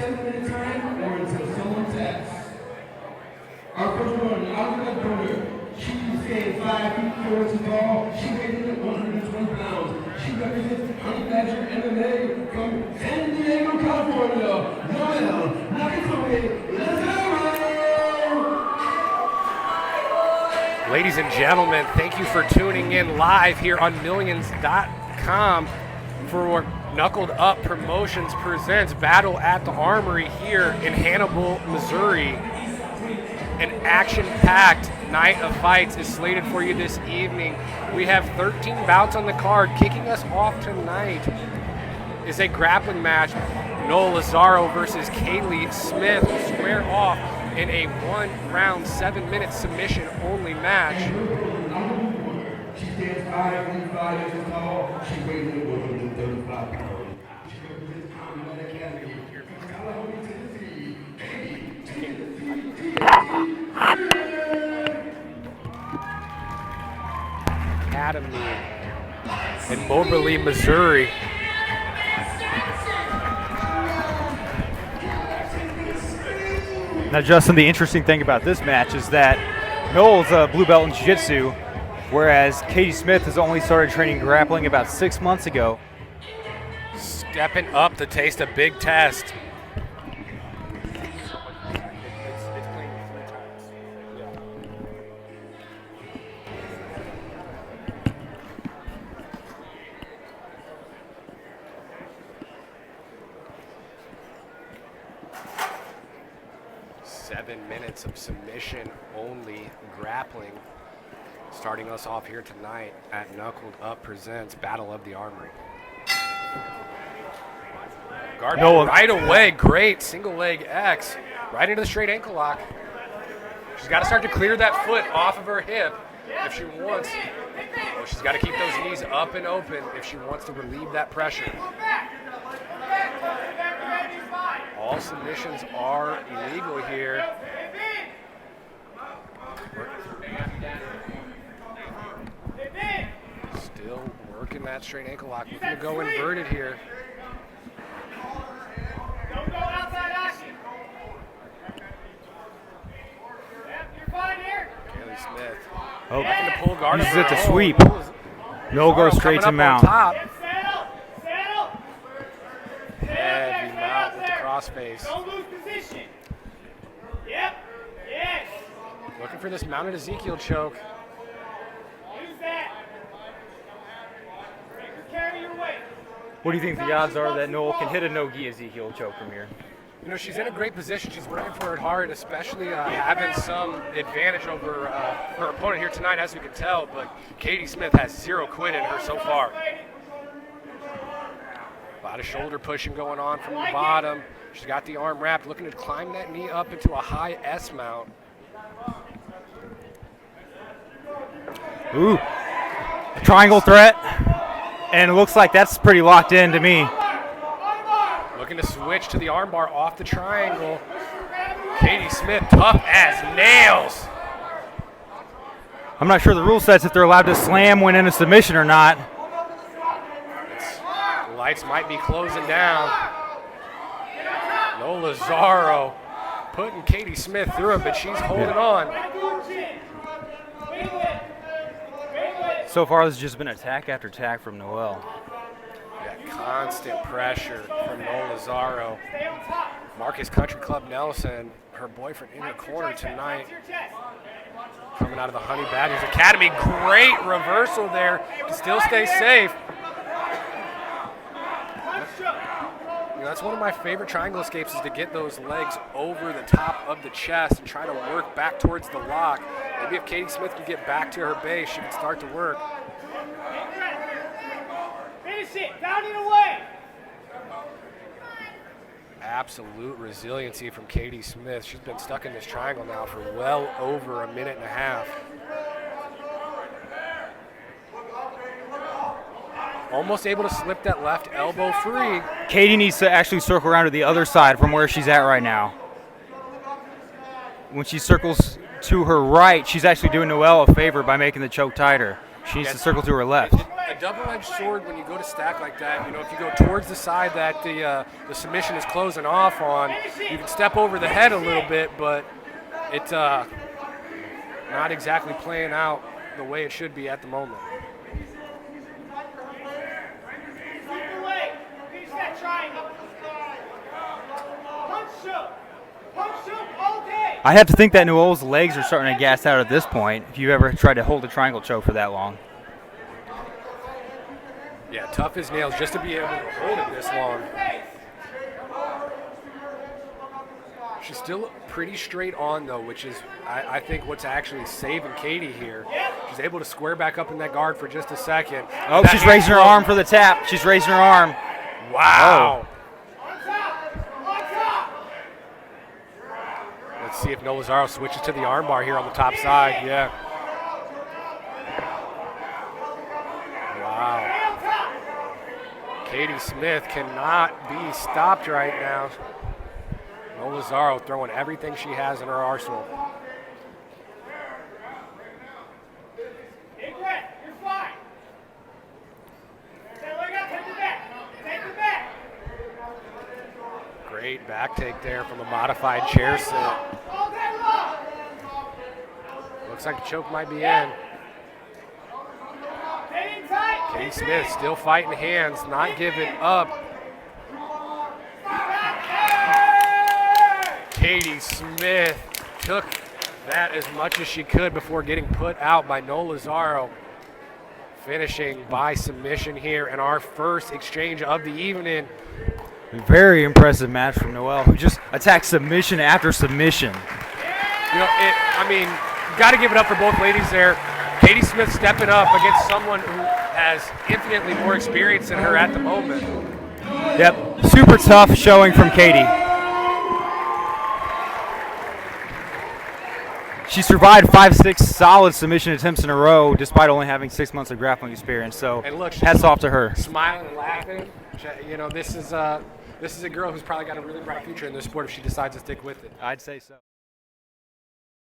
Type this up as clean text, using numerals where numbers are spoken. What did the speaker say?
7-minute time or until someone taps. Our first one, Knuckled Up. She stands 5 feet 4 inches tall. She weighs in at 120 pounds. She represents Honey Badger MMA from San Diego, California. Noel Lezaro. Ladies and gentlemen, thank you for tuning in live here on Millions.com for Knuckled Up Promotions presents Battle at the Armory here in Hannibal, Missouri. An action-packed night of fights is slated for you this evening. We have 13 bouts on the card. Kicking us off tonight is a grappling match. Noel Lezaro versus Kaytee Smith will square off in a 1-round, 7-minute submission-only match. She stands 5 feet 5 inches tall. She weighs in at 135 pounds. She represents Combat Academy from California, Tennessee. Academy in Moberly, Missouri. Now, Justin, the interesting thing about this match is that Noel's a blue belt in jiu-jitsu, whereas Kaytee Smith has only started training grappling about 6 months ago. Stepping up to taste a big test. 7 minutes of submission-only grappling, starting us off here tonight at Knuckled Up presents Battle of the Armory. Guard right away, great single leg X, right into the straight ankle lock. She's got to start to clear that foot off of her hip if she wants. Well, she's got to keep those knees up and open if she wants to relieve that pressure. All submissions are illegal here. Still working that straight ankle lock. Looking to go inverted here. Don't go outside action. Yep, you're fine here. Kaytee Smith. Oh, Looking to pull guard. uses it to Oh, sweep. Noel goes straight to mount. Settle. Heavy mount with the crossface. Don't lose position. Yep. Yes. Looking for this mounted Ezekiel choke. Use that. Carry your weight. What do you think the odds are that Noel can hit a no-gi Ezekiel choke from here? You know, she's in a great position. She's working for it hard, especially having some advantage over her opponent here tonight, as we can tell. But Kaytee Smith has 0 quit in her so far. A lot of shoulder pushing going on from the bottom. She's got the arm wrapped, looking to climb that knee up into a high S mount. Ooh, a triangle threat, and it looks like that's pretty locked in to me. Looking to switch to the armbar off the triangle. Kaytee Smith, tough as nails. I'm not sure the rule says if they're allowed to slam when in a submission or not. The lights might be closing down. Noel Lezaro putting Kaytee Smith through it, but she's holding on. So far, this has just been attack after attack from Noel. That constant pressure from Noel Lezaro. Marcus Country Club Nelson, her boyfriend, in the corner tonight. Coming out of the Honey Badgers Academy. Great reversal there to still stay safe. You know, that's one of my favorite triangle escapes, is to get those legs over the top of the chest and try to work back towards the lock. Maybe if Kaytee Smith can get back to her base, she can start to work. Finish it. Down and away. Absolute resiliency from Kaytee Smith. She's been stuck in this triangle now for well over a minute and a half. Almost able to slip that left elbow free. Kaytee needs to actually circle around to the other side from where she's at right now. When she circles to her right, she's actually doing Noel a favor by making the choke tighter. She needs to circle to her left. double-edged sword when you go to stack like that. You know, if you go towards the side that the submission is closing off on, you can step over the head a little bit, but it's not exactly playing out the way it should be at the moment. I have to think that Noel's legs are starting to gas out at this point if you ever tried to hold a triangle choke for that long. Yeah, tough as nails just to be able to hold it this long. She's still pretty straight on, though, which is, I think, what's actually saving Kaytee here. She's able to square back up in that guard for just a second. Oh, she's raising her arm for the tap. She's raising her arm. Wow. Let's see if Noel Lezaro switches to the armbar here on the top side. Yeah. Wow. Kaytee Smith cannot be stopped right now. Noel Lezaro throwing everything she has in her arsenal. Big breath. You're fine. Take the back. Take the back. Great back take there from a modified chair sit. All day long. Looks like the choke might be in. Get in tight. Kaytee Smith still fighting hands, not giving up. Kaytee Smith took that as much as she could before getting put out by Noel Lezaro. Finishing by submission here in our first exchange of the evening. Very impressive match from Noel, who just attacked submission after submission. You know, I mean, you got to give it up for both ladies there. Kaytee Smith stepping up against someone who has infinitely more experience than her at the moment. Yep, super tough showing from Kaytee. She survived 5-6 solid submission attempts in a row, despite only having 6 months of grappling experience. So, and look, hats off to her. Smiling and laughing. You know, this is a girl who's probably got a really bright future in this sport if she decides to stick with it. I'd say so.